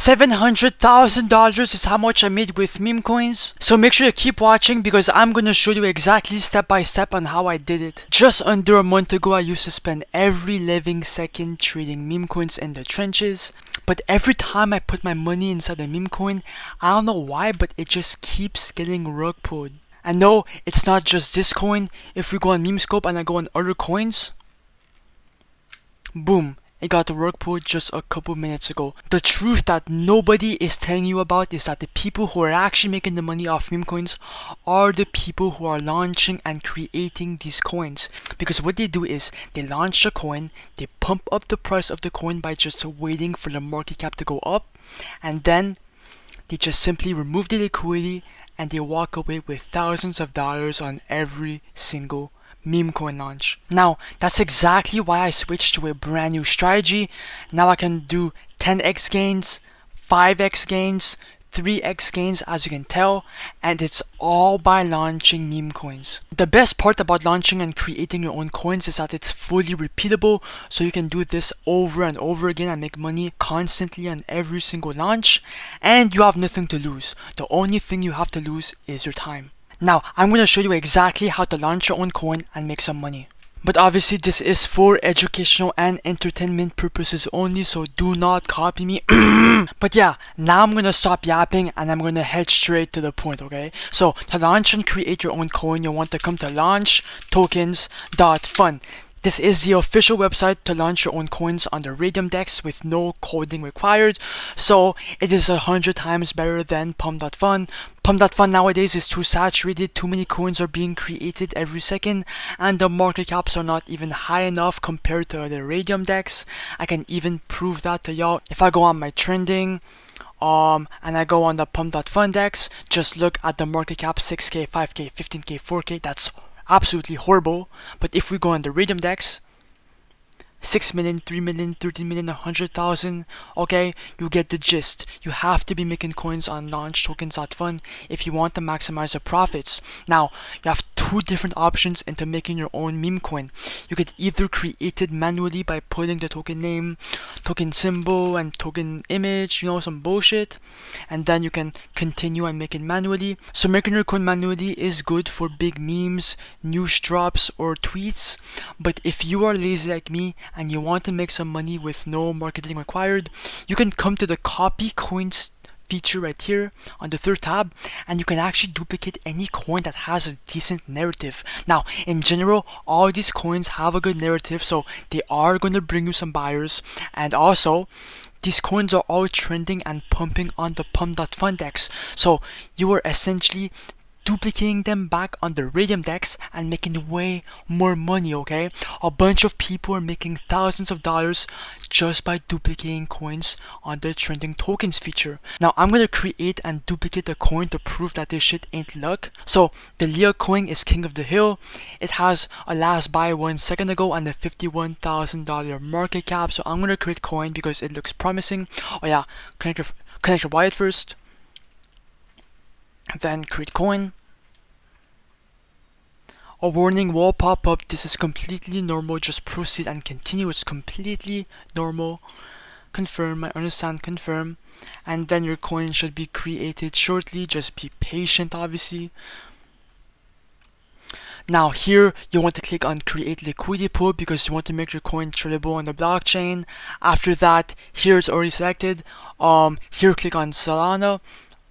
$700,000 is how much I made with meme coins. So make sure to keep watching because I'm gonna show you exactly step by step on how I did it. Just under a month ago, I used to spend every living second trading meme coins in the trenches. But every time I put my money inside a meme coin, I don't know why, but it just keeps getting rug pulled. And no, it's not just this coin. If we go on Memescope and I go on other coins, boom, it got the rug pulled just a couple minutes ago. The truth that nobody is telling you about is that the people who are actually making the money off meme coins are the people who are launching and creating these coins. Because what they do is they launch the coin, they pump up the price of the coin by just waiting for the market cap to go up, and then they just simply remove the liquidity and they walk away with thousands of dollars on every single meme coin launch. Now that's exactly why I switched to a brand new strategy. Now I can do 10x gains, 5x gains, 3x gains, as you can tell, and it's all by launching meme coins. The best part about launching and creating your own coins is that it's fully repeatable, so you can do this over and over again and make money constantly on every single launch, and you have nothing to lose. The only thing you have to lose is your time. Now, I'm going to show you exactly how to launch your own coin and make some money. But obviously this is for educational and entertainment purposes only, so do not copy me. But yeah, now I'm going to stop yapping and I'm going to head straight to the point, okay? So to launch and create your own coin, you want to come to launch tokenfast.fun. This is the official website to launch your own coins on the Raydium DEX with no coding required, so it is 100 times better than Pump.Fun. Pump.Fun nowadays is too saturated, too many coins are being created every second, and the market caps are not even high enough compared to the Raydium DEX. I can even prove that to y'all. If I go on my trending, and I go on the Pump.Fun DEX, just look at the market cap, 6k, 5k, 15k, 4k, that's absolutely horrible. But if we go on the Raydium DEX, 6 million, 3 million, 13 million, 100,000, okay, you get the gist. You have to be making coins on launch tokens.fun if you want to maximize the profits. Now, you have two different options into making your own meme coin. You could either create it manually by putting the token name, token symbol, and token image, you know, some bullshit, and then you can continue and make it manually. So making your coin manually is good for big memes, news drops, or tweets, but if you are lazy like me and you want to make some money with no marketing required, you can come to the copy coins feature right here on the third tab, and you can actually duplicate any coin that has a decent narrative. Now, in general, all these coins have a good narrative, so they are going to bring you some buyers, and also these coins are all trending and pumping on the Pump.Fun DEX, so you are essentially duplicating them back on the Raydium DEX and making way more money, okay? A bunch of people are making thousands of dollars just by duplicating coins on the trending tokens feature. Now I'm gonna create and duplicate a coin to prove that this shit ain't luck. So the Leah coin is king of the hill. It has a last buy 1 second ago and a $51,000 market cap. So I'm gonna create coin because it looks promising. Oh yeah, connect your wallet first, then create coin. A warning will pop up. This is completely normal, just proceed and continue. It's completely normal. Confirm, I understand, confirm, and then your coin should be created shortly. Just be patient, obviously. Now here you want to click on create liquidity pool because you want to make your coin tradable on the blockchain. After that, here it's already selected. Here click on Solana.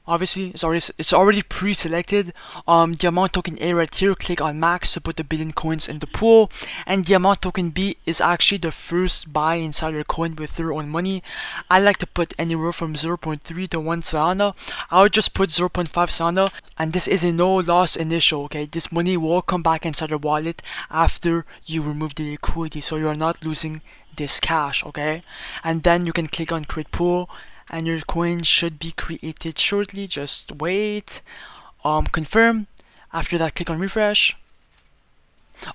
Obviously it's already pre-selected. The amount token A right here, click on max to put the billion coins in the pool, and the amount token B is actually the first buy inside your coin with your own money. I like to put anywhere from 0.3 to 1 Solana. I would just put 0.5 Solana, and this is a no loss initial, okay? This money will come back inside your wallet after you remove the liquidity, so you are not losing this cash, okay? And then you can click on create pool, and your coin should be created shortly. Just wait. Confirm. After that, click on refresh.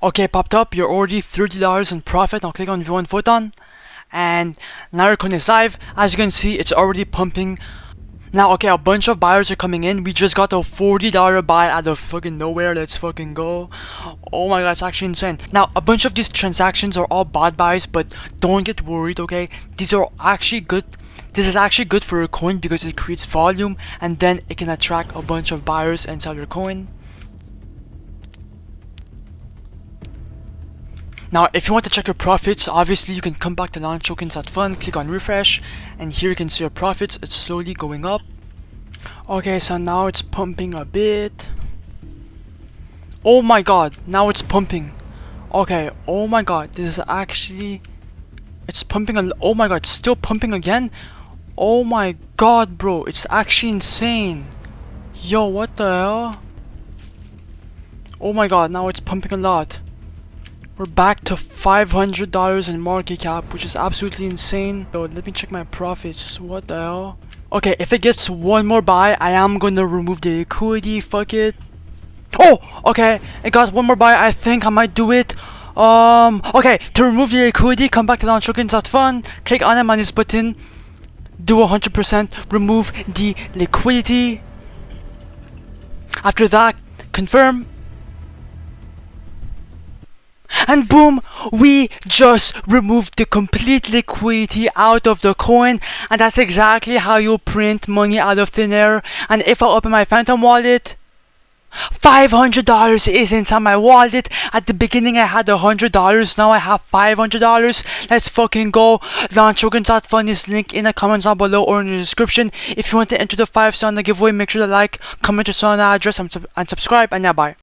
Okay, popped up. You're already $30 in profit. Now click on view on photon, and now your coin is live. As you can see, it's already pumping. Now, okay, a bunch of buyers are coming in. We just got a $40 buy out of fucking nowhere. Let's fucking go. Oh my god, it's actually insane. Now, a bunch of these transactions are all bot buys, but don't get worried, okay? These are actually good. This is actually good for your coin because it creates volume and then it can attract a bunch of buyers and sell your coin. Now, if you want to check your profits, obviously you can come back to launch tokens.fun, click on refresh, and here you can see your profits. It's slowly going up. Okay, so now it's pumping a bit. Oh my god, now it's pumping. Okay, oh my god, this is actually... It's pumping oh my god, it's still pumping again? Oh my god, bro, it's actually insane. Yo, what the hell? Oh my god, now it's pumping a lot. We're back to $500 in market cap, which is absolutely insane. So let me check my profits. What the hell? Okay, if it gets one more buy, I am gonna remove the liquidity. Fuck it. Oh, okay, it got one more buy. I think I might do it. Okay, to remove the liquidity, come back to launch tokens.fun, click on the minus button, do 100%, remove the liquidity. After that, confirm. And boom, we just removed the complete liquidity out of the coin, and that's exactly how you print money out of thin air. And if I open my Phantom wallet, $500 is inside my wallet. At the beginning I had $100, now I have $500. Let's fucking go. Launch tokens.fun is linked in the comments down below or in the description. If you want to enter the 5 Solana giveaway, make sure to like, comment your Solana address and subscribe, and yeah, bye.